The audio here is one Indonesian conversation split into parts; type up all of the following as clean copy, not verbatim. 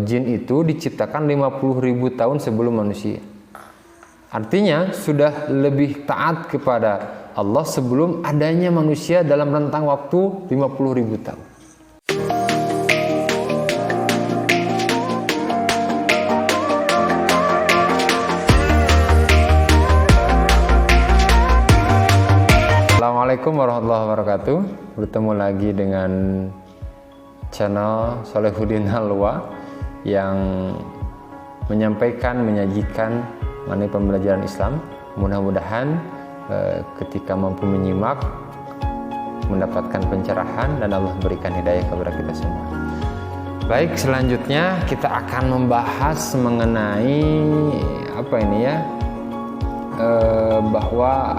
jin itu diciptakan 50.000 tahun sebelum manusia. Artinya sudah lebih taat kepada Allah sebelum adanya manusia dalam rentang waktu 50.000 tahun. Assalamualaikum warahmatullahi wabarakatuh. Bertemu lagi dengan channel Sholihuddin Halwa yang menyampaikan, menyajikan mengenai pembelajaran Islam. Mudah-mudahan ketika mampu menyimak mendapatkan pencerahan dan Allah berikan hidayah kepada kita semua. Baik, selanjutnya kita akan membahas mengenai bahwa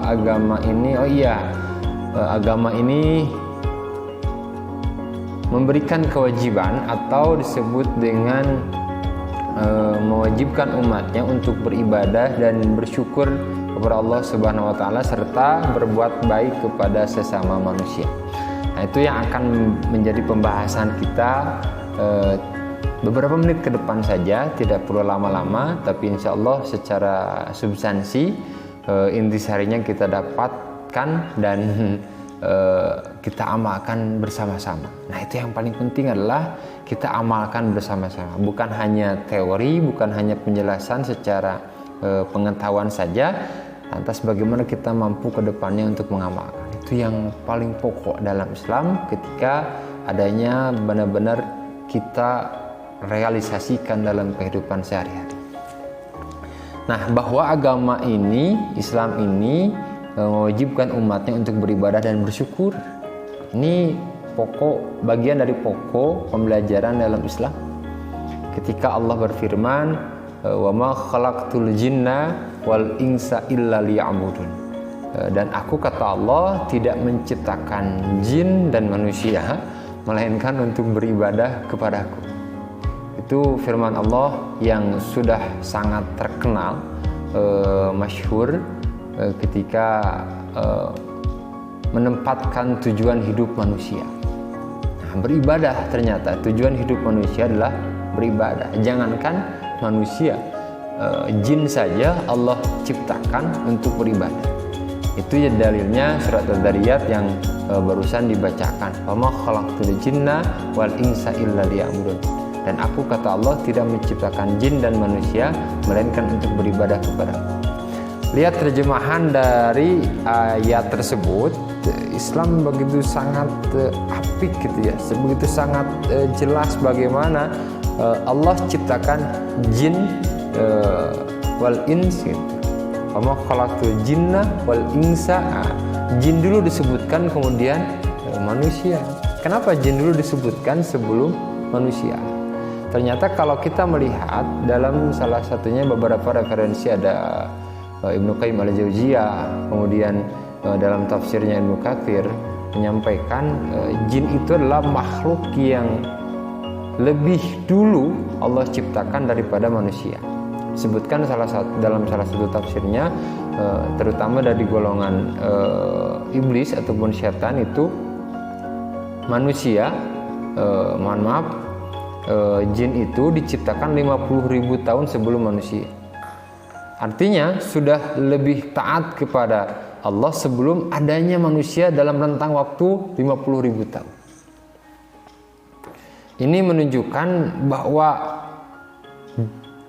agama ini memberikan kewajiban atau disebut dengan mewajibkan umatnya untuk beribadah dan bersyukur kepada Allah Subhanahu wa taala serta berbuat baik kepada sesama manusia. Nah, itu yang akan menjadi pembahasan kita beberapa menit ke depan saja, tidak perlu lama-lama, tapi insya Allah secara substansi intisarinya kita dapatkan dan kita amalkan bersama-sama. Nah, itu yang paling penting adalah kita amalkan bersama-sama, bukan hanya teori, bukan hanya penjelasan secara pengetahuan saja, lantas bagaimana kita mampu ke depannya untuk mengamalkan. Itu yang paling pokok dalam Islam ketika adanya benar-benar kita realisasikan dalam kehidupan sehari-hari. Nah, bahwa agama ini, Islam ini mewajibkan umatnya untuk beribadah dan bersyukur. Ini bagian dari pokok pembelajaran dalam Islam. Ketika Allah berfirman, "Wa ma khalaqtul jinna wal insa illa liya'budun." Dan aku, kata Allah, tidak menciptakan jin dan manusia melainkan untuk beribadah kepadaku. Itu firman Allah yang sudah sangat terkenal, masyhur ketika menempatkan tujuan hidup manusia. Nah, beribadah, ternyata tujuan hidup manusia adalah beribadah. Jangankan manusia, jin saja Allah ciptakan untuk beribadah. Itu ya dalilnya surat Al-Dzariyat yang barusan dibacakan. "Wa ma khalaqtul jinna wal insa illa liya'budun." Dan aku, kata Allah, tidak menciptakan jin dan manusia melainkan untuk beribadah kepadaku. Lihat terjemahan dari ayat tersebut, Islam begitu sangat apik gitu ya, begitu sangat jelas bagaimana Allah ciptakan jin wal ins gitu. Wa khalaqtul jinna wal insa. Jin dulu disebutkan, kemudian manusia. Kenapa jin dulu disebutkan sebelum manusia? Ternyata kalau kita melihat dalam salah satunya beberapa referensi, ada Ibnu Qayyim al-Jauziyah, kemudian dalam tafsirnya Ibnu Katsir menyampaikan jin itu adalah makhluk yang lebih dulu Allah ciptakan daripada manusia. Disebutkan dalam salah satu tafsirnya, terutama dari golongan iblis ataupun syaitan itu manusia, jin itu diciptakan 50.000 tahun sebelum manusia. Artinya sudah lebih taat kepada Allah sebelum adanya manusia dalam rentang waktu 50.000 tahun. Ini menunjukkan bahwa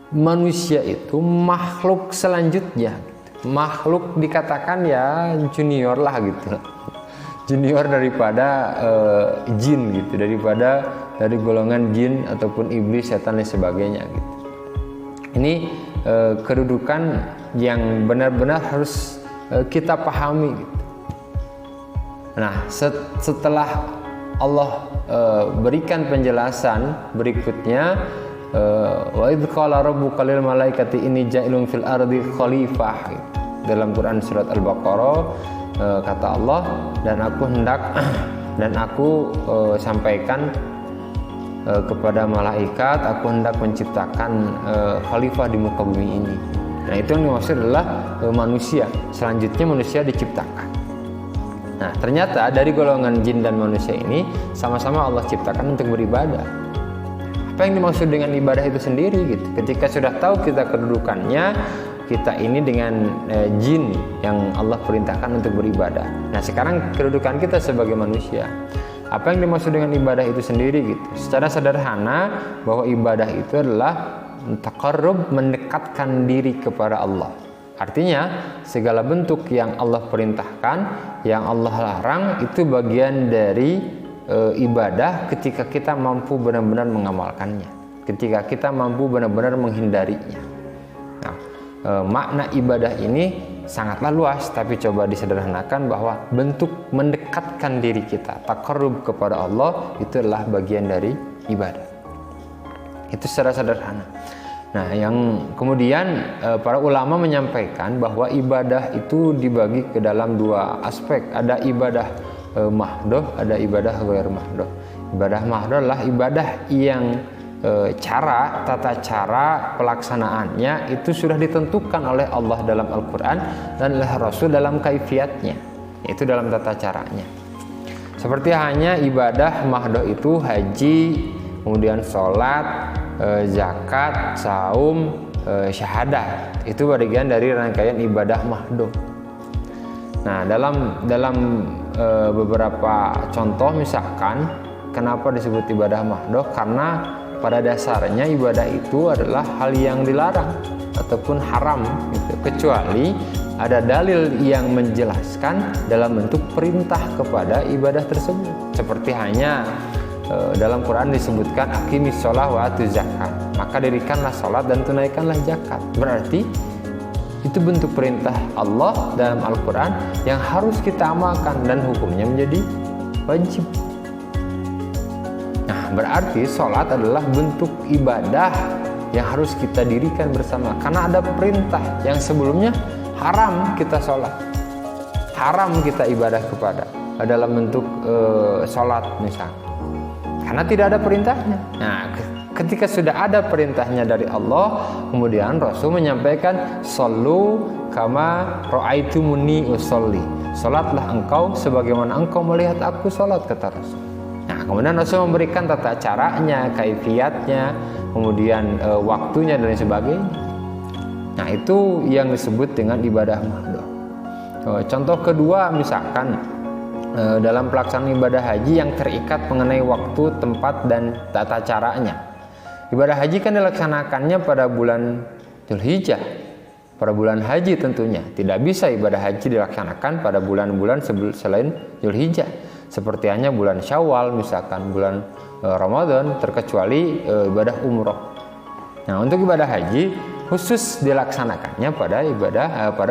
manusia itu makhluk selanjutnya, makhluk dikatakan ya junior lah gitu, junior daripada jin gitu, dari golongan jin ataupun iblis, setan dan sebagainya gitu. Ini kedudukan yang benar-benar harus kita pahami gitu. Nah, setelah Allah berikan penjelasan berikutnya, wa idz qala rabbuka lil malaikati inni ja'ilun fil ardi khalifah gitu. Dalam Quran surat Al-Baqarah kata Allah, dan aku sampaikan kepada malaikat, aku hendak menciptakan khalifah di muka bumi ini. Nah, itu yang dimaksud adalah manusia. Selanjutnya manusia diciptakan. Nah, ternyata dari golongan jin dan manusia ini sama-sama Allah ciptakan untuk beribadah. Apa yang dimaksud dengan ibadah itu sendiri gitu. Ketika sudah tahu kita kedudukannya, kita ini dengan jin yang Allah perintahkan untuk beribadah. Nah, sekarang kedudukan kita sebagai manusia. Apa yang dimaksud dengan ibadah itu sendiri gitu. Secara sederhana bahwa ibadah itu adalah taqarrub, mendekatkan diri kepada Allah. Artinya segala bentuk yang Allah perintahkan, yang Allah larang itu bagian dari ibadah ketika kita mampu benar-benar mengamalkannya, ketika kita mampu benar-benar menghindarinya. Nah, makna ibadah ini sangatlah luas, tapi coba disederhanakan bahwa bentuk mendekatkan diri kita, taqarrub kepada Allah itu adalah bagian dari ibadah. Itu secara sederhana. Nah, yang kemudian para ulama menyampaikan bahwa ibadah itu dibagi ke dalam dua aspek. Ada ibadah mahdoh, ada ibadah ghair mahdoh. Ibadah mahdoh adalah ibadah yang tata cara pelaksanaannya itu sudah ditentukan oleh Allah dalam Al-Quran dan oleh Rasul dalam kaifiatnya, itu dalam tata caranya. Seperti hanya ibadah mahdoh itu haji, kemudian sholat, zakat, saum, syahadat, itu bagian dari rangkaian ibadah mahdoh. Nah, dalam beberapa contoh misalkan kenapa disebut ibadah mahdoh, karena pada dasarnya ibadah itu adalah hal yang dilarang ataupun haram gitu, kecuali ada dalil yang menjelaskan dalam bentuk perintah kepada ibadah tersebut. Seperti hanya dalam Quran disebutkan aqimis sholah wa atuz zakat, maka dirikanlah sholat dan tunaikanlah zakat. Berarti itu bentuk perintah Allah dalam Al-Quran yang harus kita amalkan dan hukumnya menjadi wajib. Nah, berarti sholat adalah bentuk ibadah yang harus kita dirikan bersama, karena ada perintah yang sebelumnya haram kita sholat, haram kita ibadah kepada dalam bentuk sholat misalnya, karena tidak ada perintahnya. Nah, ketika sudah ada perintahnya dari Allah, kemudian Rasul menyampaikan shollu kama ra'aitumuni usolli, sholatlah engkau sebagaimana engkau melihat aku sholat, kata Rasul. Nah, kemudian Rasul memberikan tata caranya, kaifiatnya, kemudian waktunya dan sebagainya. Nah, itu yang disebut dengan ibadah mahdoh. Contoh kedua misalkan dalam pelaksanaan ibadah haji yang terikat mengenai waktu, tempat, dan tata caranya. Ibadah haji kan dilaksanakannya pada bulan Dzulhijjah, pada bulan haji tentunya. Tidak bisa ibadah haji dilaksanakan pada bulan-bulan selain Dzulhijjah, seperti hanya bulan Syawal misalkan, bulan Ramadan, terkecuali ibadah umroh. Nah, untuk ibadah haji khusus dilaksanakannya pada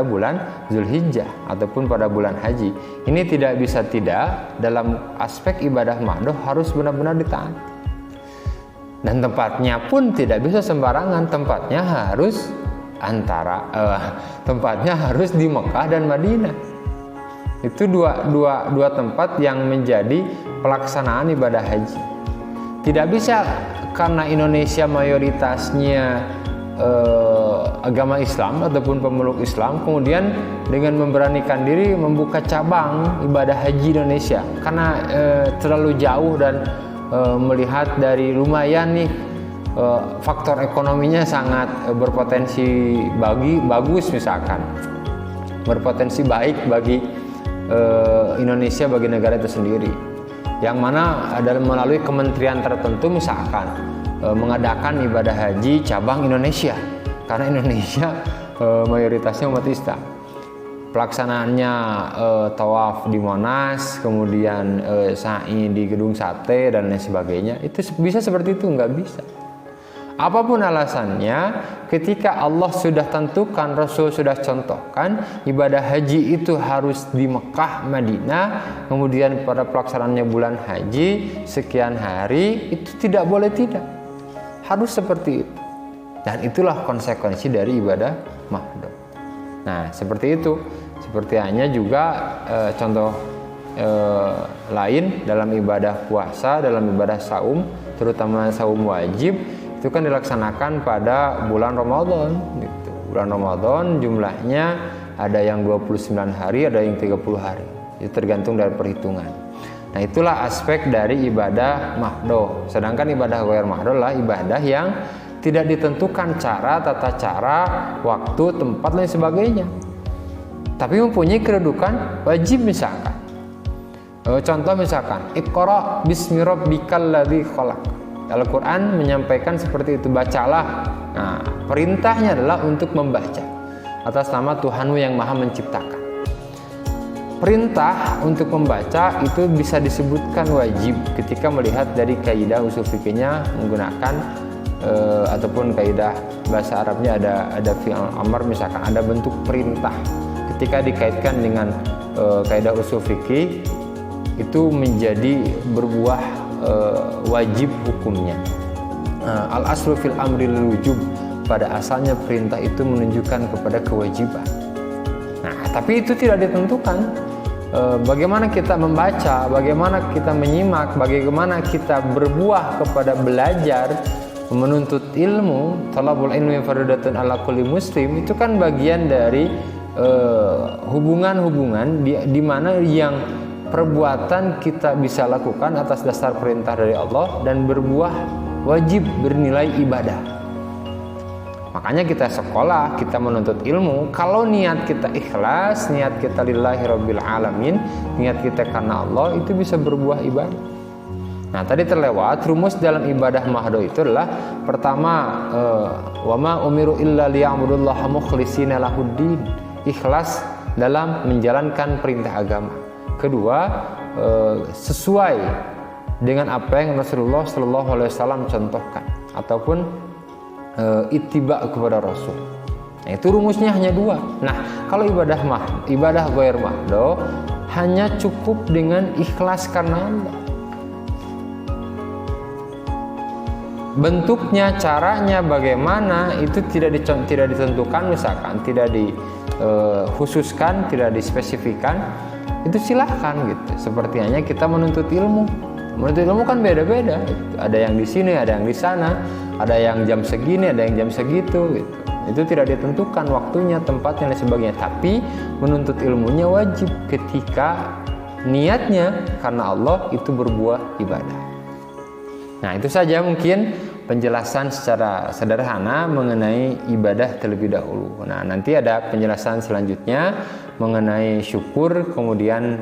bulan Dzulhijjah ataupun pada bulan haji. Ini tidak bisa tidak, dalam aspek ibadah mahdoh harus benar-benar ditaati. Dan tempatnya pun tidak bisa sembarangan, tempatnya harus tempatnya harus di Mekah dan Madinah. Itu dua tempat yang menjadi pelaksanaan ibadah haji. Tidak bisa karena Indonesia mayoritasnya agama Islam ataupun pemeluk Islam, kemudian dengan memberanikan diri membuka cabang ibadah haji Indonesia karena terlalu jauh dan melihat dari lumayan nih faktor ekonominya sangat berpotensi bagus misalkan, berpotensi baik bagi Indonesia, bagi negara itu sendiri, yang mana adalah melalui kementerian tertentu misalkan mengadakan ibadah haji cabang Indonesia, karena Indonesia mayoritasnya umat Islam. Pelaksanaannya tawaf di Monas, kemudian sa'i di Gedung Sate dan lain sebagainya. Itu bisa seperti itu? Nggak bisa. Apapun alasannya, ketika Allah sudah tentukan, Rasul sudah contohkan, ibadah haji itu harus di Mekah, Madinah, kemudian pada pelaksanaannya bulan haji sekian hari, itu tidak boleh tidak. Harus seperti itu. Dan itulah konsekuensi dari ibadah mahdoh. Nah, seperti itu. Seperti hanya juga contoh lain dalam ibadah puasa, dalam ibadah saum, terutama saum wajib, itu kan dilaksanakan pada bulan Ramadan gitu. Bulan Ramadan jumlahnya ada yang 29 hari, ada yang 30 hari. Itu tergantung dari perhitungan. Nah, itulah aspek dari ibadah mahdoh. Sedangkan ibadah ghair mahdoh adalah ibadah yang tidak ditentukan cara, tata cara, waktu, tempat, dan sebagainya, tapi mempunyai kedudukan wajib. Misalkan contoh, misalkan Iqra bismi rabbikal ladzi khalaq. Al-Quran menyampaikan seperti itu, bacalah. Nah, perintahnya adalah untuk membaca atas nama Tuhanmu yang maha menciptakan. Perintah untuk membaca itu bisa disebutkan wajib ketika melihat dari kaidah usul fikihnya menggunakan ataupun kaidah bahasa Arabnya ada fi'il amr, misalkan ada bentuk perintah. Ketika dikaitkan dengan kaidah usul fikih itu menjadi berbuah wajib hukumnya. Al aslu fil amri lil wujub, pada asalnya perintah itu menunjukkan kepada kewajiban. Nah, tapi itu tidak ditentukan. Bagaimana kita membaca, bagaimana kita menyimak, bagaimana kita berbuah kepada belajar, menuntut ilmu, talabul ilmi fardhatun ala kulli muslim, itu kan bagian dari hubungan-hubungan di mana yang perbuatan kita bisa lakukan atas dasar perintah dari Allah dan berbuah wajib bernilai ibadah. Makanya kita sekolah, kita menuntut ilmu, kalau niat kita ikhlas, niat kita lillahi rabbil alamin, niat kita karena Allah, itu bisa berbuah ibadah. Nah, tadi terlewat rumus dalam ibadah mahdoh itu adalah pertama, wa ma umiru illa liya'budullaha mukhlishina lahuddin, ikhlas dalam menjalankan perintah agama. Kedua, sesuai dengan apa yang Rasulullah SAW contohkan ataupun ittiba kepada Rasul. Nah, itu rumusnya hanya dua. Nah, kalau ibadah ghair mahdoh hanya cukup dengan ikhlas karena Allah. Bentuknya, caranya bagaimana itu tidak ditentukan, misalkan tidak dikhususkan, tidak dispesifikan. Itu silahkan gitu. Seperti hanya kita menuntut ilmu. Menuntut ilmu kan beda-beda. Ada yang di sini, ada yang di sana, ada yang jam segini, ada yang jam segitu. Gitu. Itu tidak ditentukan waktunya, tempatnya, dan sebagainya. Tapi menuntut ilmunya wajib ketika niatnya karena Allah itu berbuah ibadah. Nah, itu saja mungkin penjelasan secara sederhana mengenai ibadah terlebih dahulu. Nah, nanti ada penjelasan selanjutnya mengenai syukur, kemudian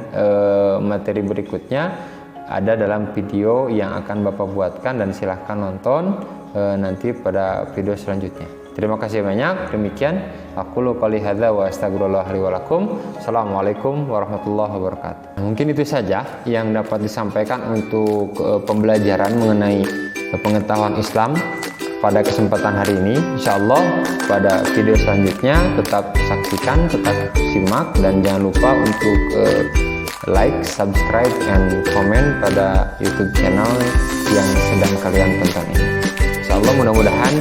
materi berikutnya ada dalam video yang akan Bapak buatkan dan silahkan nonton nanti pada video selanjutnya. Terima kasih banyak. Demikian aku qouli hadza wa astaghfirullah li wa lakum. Assalamualaikum warahmatullahi wabarakatuh. Mungkin itu saja yang dapat disampaikan untuk pembelajaran mengenai pengetahuan Islam pada kesempatan hari ini. Insyaallah pada video selanjutnya tetap saksikan, tetap simak, dan jangan lupa untuk like, subscribe, and comment pada YouTube channel yang sedang kalian tonton ini. Insyaallah mudah-mudahan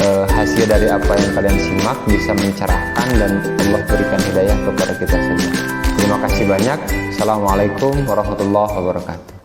hasil dari apa yang kalian simak bisa mencerahkan dan Allah berikan hidayah kepada kita semua. Terima kasih banyak. Assalamualaikum warahmatullahi wabarakatuh.